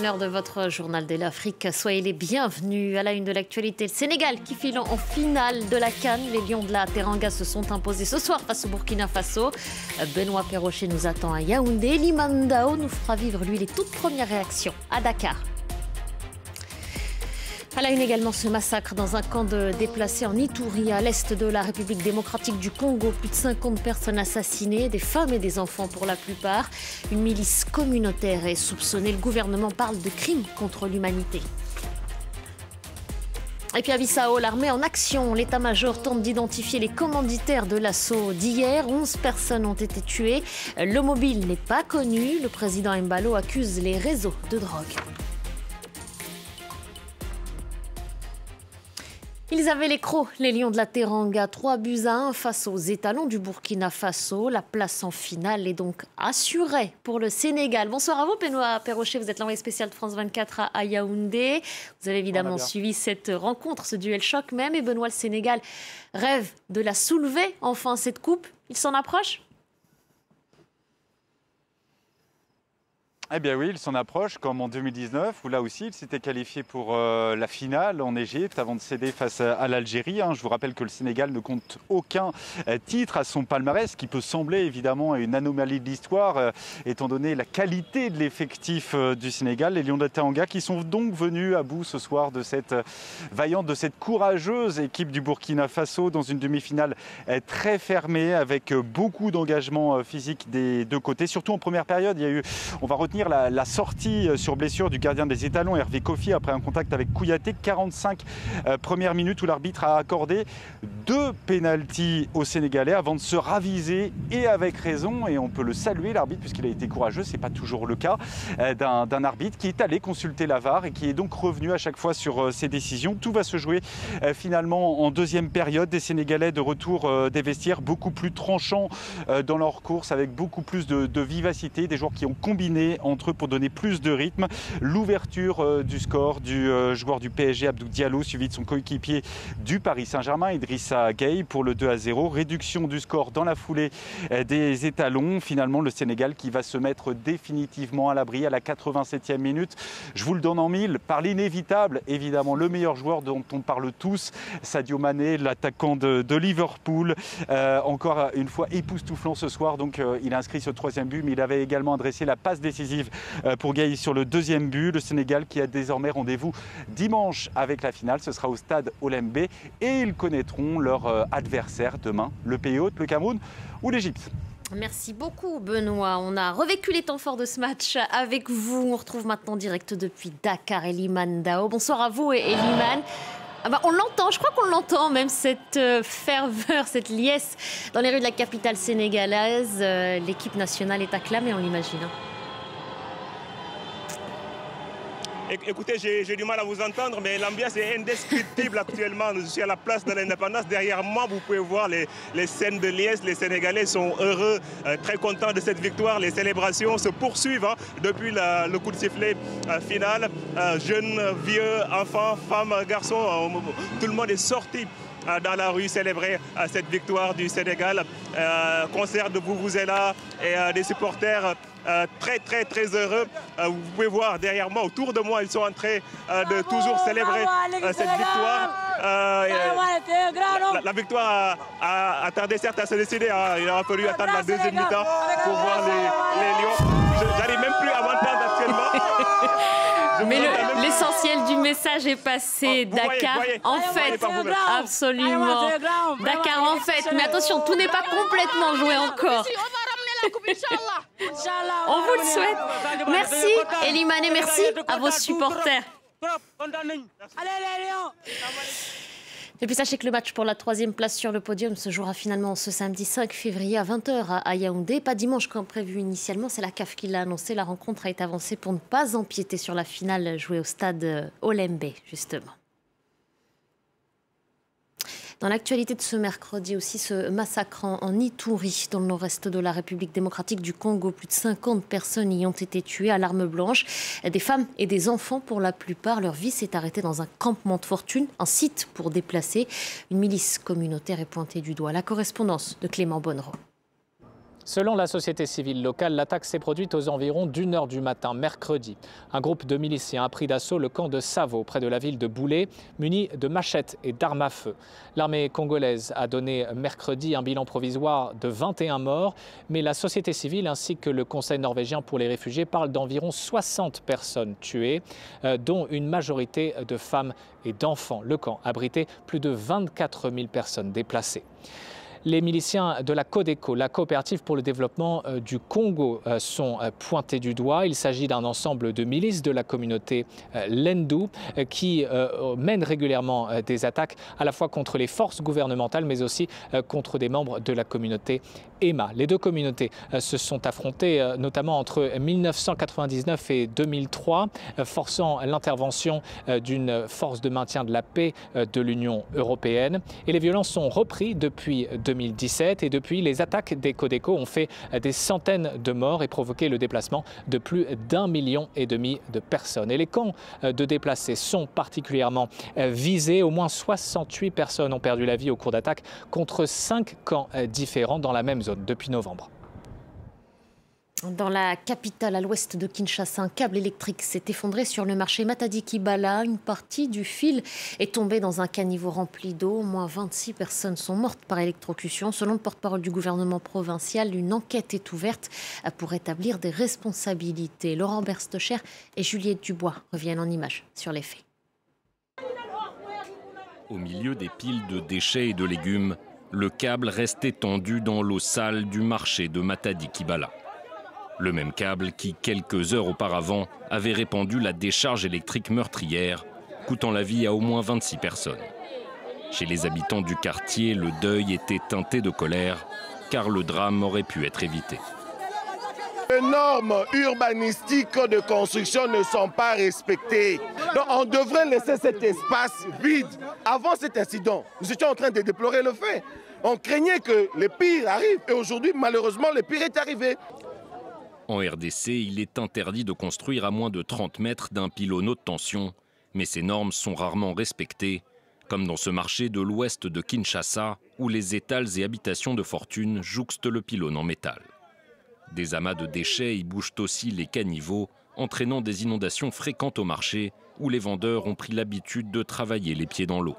L'heure de votre journal de l'Afrique. Soyez les bienvenus à la une de l'actualité. Le Sénégal qui file en finale de la CAN. Les Lions de la Teranga se sont imposés ce soir face au Burkina Faso. Benoît Perrochet nous attend à Yaoundé. Liman Ndao nous fera vivre, lui, les toutes premières réactions à Dakar. À la une également, ce massacre dans un camp de déplacés en Ituri, à l'est de la République démocratique du Congo. Plus de 50 personnes assassinées, des femmes et des enfants pour la plupart. Une milice communautaire est soupçonnée. Le gouvernement parle de crimes contre l'humanité. Et puis à Bissau, l'armée en action. L'état-major tente d'identifier les commanditaires de l'assaut d'hier. 11 personnes ont été tuées. Le mobile n'est pas connu. Le président Embalo accuse les réseaux de drogue. Ils avaient les crocs, les Lions de la Teranga, 3-1 face aux étalons du Burkina Faso. La place en finale est donc assurée pour le Sénégal. Bonsoir à vous, Benoît Perrochet, vous êtes l'envoyé spécial de France 24 à Yaoundé. Vous avez évidemment suivi cette rencontre, ce duel choc même. Et Benoît, le Sénégal rêve de la soulever, enfin, cette coupe. Il s'en approche ? Eh bien oui, il s'en approche comme en 2019 où là aussi il s'était qualifié pour la finale en Égypte avant de céder face à l'Algérie. Je vous rappelle que le Sénégal ne compte aucun titre à son palmarès, ce qui peut sembler évidemment une anomalie de l'histoire étant donné la qualité de l'effectif du Sénégal. Les Lions de la Teranga qui sont donc venus à bout ce soir de cette vaillante, de cette courageuse équipe du Burkina Faso dans une demi-finale très fermée avec beaucoup d'engagement physique des deux côtés. Surtout en première période, il y a eu, on va retenir la sortie sur blessure du gardien des étalons, Hervé Kofi, après un contact avec Kouyaté. 45 premières minutes où l'arbitre a accordé 2 pénaltys aux Sénégalais avant de se raviser, et avec raison, et on peut le saluer l'arbitre puisqu'il a été courageux, c'est pas toujours le cas d'un arbitre qui est allé consulter la VAR et qui est donc revenu à chaque fois sur ses décisions. Tout va se jouer finalement en deuxième période, des Sénégalais de retour des vestiaires beaucoup plus tranchants dans leur course, avec beaucoup plus de vivacité, des joueurs qui ont combiné entre eux pour donner plus de rythme. L'ouverture du score du joueur du PSG, Abdou Diallo, suivi de son coéquipier du Paris Saint-Germain, Idrissa Gueye, pour le 2-0. Réduction du score dans la foulée des étalons. Finalement, le Sénégal qui va se mettre définitivement à l'abri à la 87e minute. Je vous le donne en mille, par l'inévitable, évidemment, le meilleur joueur dont on parle tous, Sadio Mané, l'attaquant de Liverpool. Encore une fois époustouflant ce soir. Donc, il a inscrit ce 3e but, mais il avait également adressé la passe décisive pour Gueye sur le 2e but. Le Sénégal qui a désormais rendez-vous dimanche avec la finale. Ce sera au stade Olembe et ils connaîtront leur adversaire demain, le pays hôte, le Cameroun ou l'Égypte. Merci beaucoup Benoît. On a revécu les temps forts de ce match avec vous. On retrouve maintenant direct depuis Dakar Liman Ndao. Bonsoir à vous Liman. On l'entend, je crois qu'on l'entend même, cette ferveur, cette liesse dans les rues de la capitale sénégalaise. L'équipe nationale est acclamée, on l'imagine. Écoutez, j'ai du mal à vous entendre, mais l'ambiance est indescriptible actuellement. Je suis à la place de l'Indépendance. Derrière moi, vous pouvez voir les scènes de liesse. Les Sénégalais sont heureux, très contents de cette victoire. Les célébrations se poursuivent depuis le coup de sifflet final. Jeunes, vieux, enfants, femmes, garçons, tout le monde est sorti dans la rue célébrer cette victoire du Sénégal. Concert de Vuvuzela et des supporters très heureux. Vous pouvez voir derrière moi, autour de moi, ils sont en train de toujours célébrer cette victoire. La victoire a tardé certes à se décider. Il aura fallu attendre la 2e mi-temps pour voir les Lions. J'arrive même plus à m'entendre actuellement. Mais l'essentiel du message est passé. Dakar, en fait, absolument. Dakar, en fait. Mais attention, tout n'est pas complètement joué encore. On vous le souhaite. Merci Elimane, merci à vos supporters. Et puis sachez que le match pour la 3e place sur le podium se jouera finalement ce samedi 5 février à 20h à Yaoundé. Pas dimanche comme prévu initialement, c'est la CAF qui l'a annoncé. La rencontre a été avancée pour ne pas empiéter sur la finale jouée au stade Olembe, justement. Dans l'actualité de ce mercredi aussi, ce massacre en Ituri, dans le nord-est de la République démocratique du Congo. Plus de 50 personnes y ont été tuées à l'arme blanche. Des femmes et des enfants pour la plupart. Leur vie s'est arrêtée dans un campement de fortune, un site pour déplacer. Une milice communautaire est pointée du doigt. La correspondance de Clément Bonnereau. Selon la société civile locale, l'attaque s'est produite aux environs d'1h du matin, mercredi. Un groupe de miliciens a pris d'assaut le camp de Savo, près de la ville de Boulé, muni de machettes et d'armes à feu. L'armée congolaise a donné mercredi un bilan provisoire de 21 morts, mais la société civile ainsi que le Conseil norvégien pour les réfugiés parlent d'environ 60 personnes tuées, dont une majorité de femmes et d'enfants. Le camp abritait plus de 24 000 personnes déplacées. Les miliciens de la Codeco, la coopérative pour le développement du Congo, sont pointés du doigt. Il s'agit d'un ensemble de milices de la communauté Lendu qui mènent régulièrement des attaques à la fois contre les forces gouvernementales mais aussi contre des membres de la communauté EMA. Les deux communautés se sont affrontées notamment entre 1999 et 2003, forçant l'intervention d'une force de maintien de la paix de l'Union européenne. Et les violences sont reprises depuis 2017 et depuis, les attaques des Codeco ont fait des centaines de morts et provoqué le déplacement de plus d'1,5 million de personnes. Et les camps de déplacés sont particulièrement visés. Au moins 68 personnes ont perdu la vie au cours d'attaques contre 5 camps différents dans la même zone depuis novembre. Dans la capitale, à l'ouest de Kinshasa, un câble électrique s'est effondré sur le marché Matadi-Kibala. Une partie du fil est tombée dans un caniveau rempli d'eau. Au moins 26 personnes sont mortes par électrocution. Selon le porte-parole du gouvernement provincial, une enquête est ouverte pour établir des responsabilités. Laurent Berstecher et Juliette Dubois reviennent en images sur les faits. Au milieu des piles de déchets et de légumes, le câble reste étendu dans l'eau sale du marché de Matadi-Kibala. Le même câble qui, quelques heures auparavant, avait répandu la décharge électrique meurtrière, coûtant la vie à au moins 26 personnes. Chez les habitants du quartier, le deuil était teinté de colère, car le drame aurait pu être évité. Les normes urbanistiques de construction ne sont pas respectées. Donc on devrait laisser cet espace vide. Avant cet incident, nous étions en train de déplorer le fait. On craignait que le pire arrive et aujourd'hui, malheureusement, le pire est arrivé. En RDC, il est interdit de construire à moins de 30 mètres d'un pylône haute tension, mais ces normes sont rarement respectées, comme dans ce marché de l'ouest de Kinshasa, où les étals et habitations de fortune jouxtent le pylône en métal. Des amas de déchets y bougent aussi les caniveaux, entraînant des inondations fréquentes au marché, où les vendeurs ont pris l'habitude de travailler les pieds dans l'eau.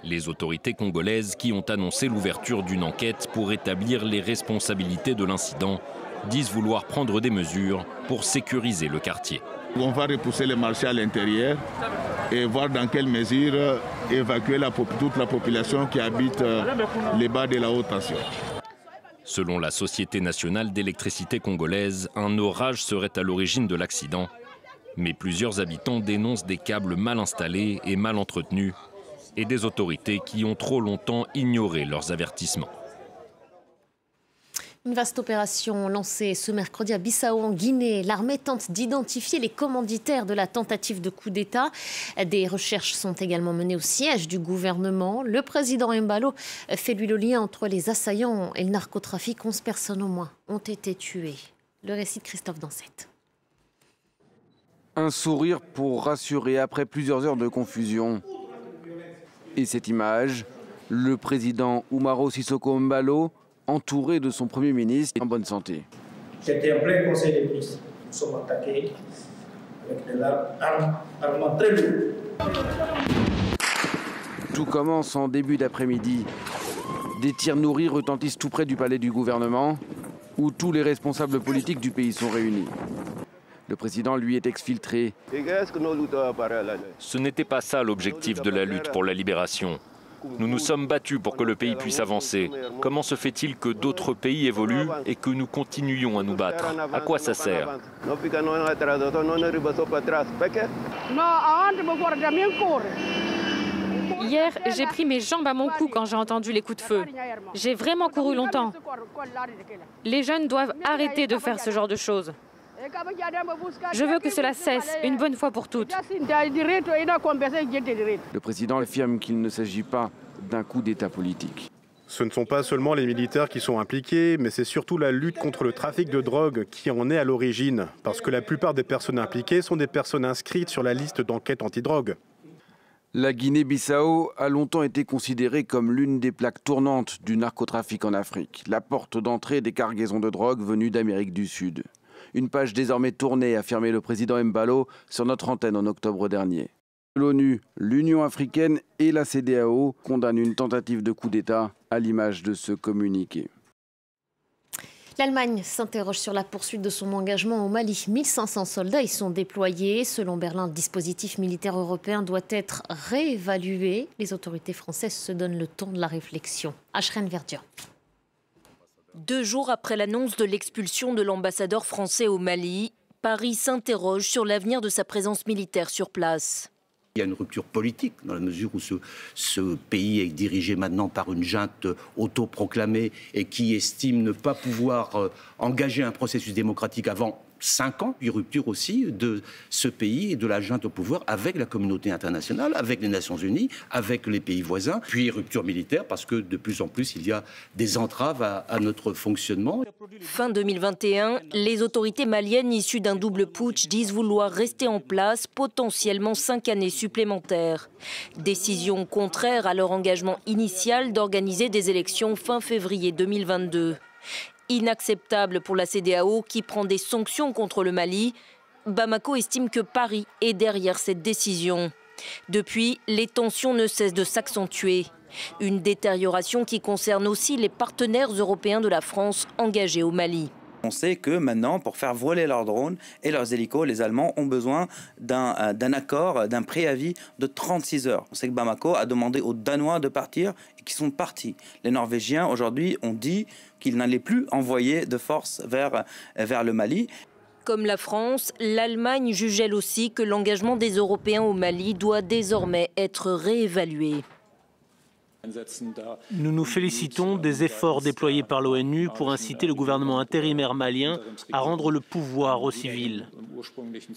Les autorités congolaises, qui ont annoncé l'ouverture d'une enquête pour établir les responsabilités de l'incident, disent vouloir prendre des mesures pour sécuriser le quartier. On va repousser les marchés à l'intérieur et voir dans quelle mesure évacuer toute la population qui habite les bas de la haute tension. Selon la Société nationale d'électricité congolaise, un orage serait à l'origine de l'accident. Mais plusieurs habitants dénoncent des câbles mal installés et mal entretenus et des autorités qui ont trop longtemps ignoré leurs avertissements. Une vaste opération lancée ce mercredi à Bissau en Guinée. L'armée tente d'identifier les commanditaires de la tentative de coup d'État. Des recherches sont également menées au siège du gouvernement. Le président Embalo fait lui le lien entre les assaillants et le narcotrafic. 11 personnes au moins ont été tuées. Le récit de Christophe Dansette. Un sourire pour rassurer après plusieurs heures de confusion. Et cette image, le président Umaro Sissoko Embalo, entouré de son Premier ministre en bonne santé. J'étais en plein conseil des ministres. Nous sommes attaqués avec de l'armement très lourd. Tout commence en début d'après-midi. Des tirs nourris retentissent tout près du palais du gouvernement, où tous les responsables politiques du pays sont réunis. Le président, lui, est exfiltré. Ce n'était pas ça l'objectif de la lutte pour la libération. Nous nous sommes battus pour que le pays puisse avancer. Comment se fait-il que d'autres pays évoluent et que nous continuions à nous battre? À quoi ça sert? Hier, j'ai pris mes jambes à mon cou quand j'ai entendu les coups de feu. J'ai vraiment couru longtemps. Les jeunes doivent arrêter de faire ce genre de choses. Je veux que cela cesse, une bonne fois pour toutes. Le président affirme qu'il ne s'agit pas d'un coup d'État politique. Ce ne sont pas seulement les militaires qui sont impliqués, mais c'est surtout la lutte contre le trafic de drogue qui en est à l'origine. Parce que la plupart des personnes impliquées sont des personnes inscrites sur la liste d'enquête antidrogue. La Guinée-Bissau a longtemps été considérée comme l'une des plaques tournantes du narcotrafic en Afrique, la porte d'entrée des cargaisons de drogue venues d'Amérique du Sud. Une page désormais tournée, a affirmé le président Embalo sur notre antenne en octobre dernier. L'ONU, l'Union africaine et la CEDEAO condamnent une tentative de coup d'État à l'image de ce communiqué. L'Allemagne s'interroge sur la poursuite de son engagement au Mali. 1500 soldats y sont déployés. Selon Berlin, le dispositif militaire européen doit être réévalué. Les autorités françaises se donnent le temps de la réflexion. Ashreen Verdian. 2 jours après l'annonce de l'expulsion de l'ambassadeur français au Mali, Paris s'interroge sur l'avenir de sa présence militaire sur place. Il y a une rupture politique dans la mesure où ce pays est dirigé maintenant par une junte autoproclamée et qui estime ne pas pouvoir engager un processus démocratique avant 5 ans, puis rupture aussi de ce pays et de la junte au pouvoir avec la communauté internationale, avec les Nations Unies, avec les pays voisins, puis rupture militaire parce que de plus en plus il y a des entraves à notre fonctionnement. Fin 2021, les autorités maliennes issues d'un double putsch disent vouloir rester en place potentiellement 5 années supplémentaires. Décision contraire à leur engagement initial d'organiser des élections fin février 2022. Inacceptable pour la CEDEAO qui prend des sanctions contre le Mali. Bamako estime que Paris est derrière cette décision. Depuis, les tensions ne cessent de s'accentuer. Une détérioration qui concerne aussi les partenaires européens de la France engagés au Mali. On sait que maintenant, pour faire voler leurs drones et leurs hélicos, les Allemands ont besoin d'un accord, d'un préavis de 36 heures. On sait que Bamako a demandé aux Danois de partir et qu'ils sont partis. Les Norvégiens, aujourd'hui, ont dit qu'ils n'allaient plus envoyer de forces vers le Mali. Comme la France, l'Allemagne juge elle aussi que l'engagement des Européens au Mali doit désormais être réévalué. Nous nous félicitons des efforts déployés par l'ONU pour inciter le gouvernement intérimaire malien à rendre le pouvoir aux civils.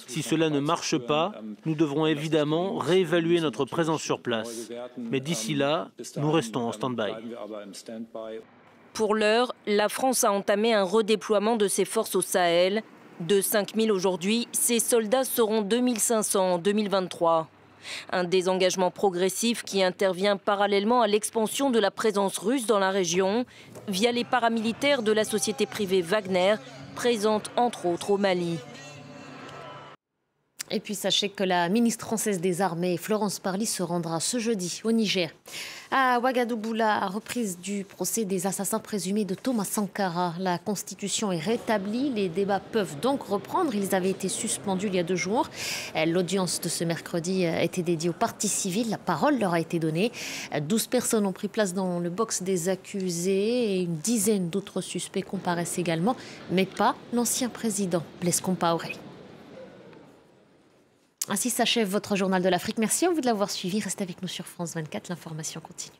Si cela ne marche pas, nous devrons évidemment réévaluer notre présence sur place. Mais d'ici là, nous restons en stand-by. Pour l'heure, la France a entamé un redéploiement de ses forces au Sahel. De 5000 aujourd'hui, ces soldats seront 2500 en 2023. Un désengagement progressif qui intervient parallèlement à l'expansion de la présence russe dans la région via les paramilitaires de la société privée Wagner, présente entre autres au Mali. Et puis sachez que la ministre française des Armées, Florence Parly, se rendra ce jeudi au Niger. À Ouagadougou, la reprise du procès des assassins présumés de Thomas Sankara. La Constitution est rétablie, les débats peuvent donc reprendre. Ils avaient été suspendus il y a 2 jours. L'audience de ce mercredi était dédiée aux parties civiles. La parole leur a été donnée. 12 personnes ont pris place dans le box des accusés et une dizaine d'autres suspects comparaissent également, mais pas l'ancien président Blaise Compaoré. Ainsi s'achève votre journal de l'Afrique. Merci à vous de l'avoir suivi. Restez avec nous sur France 24. L'information continue.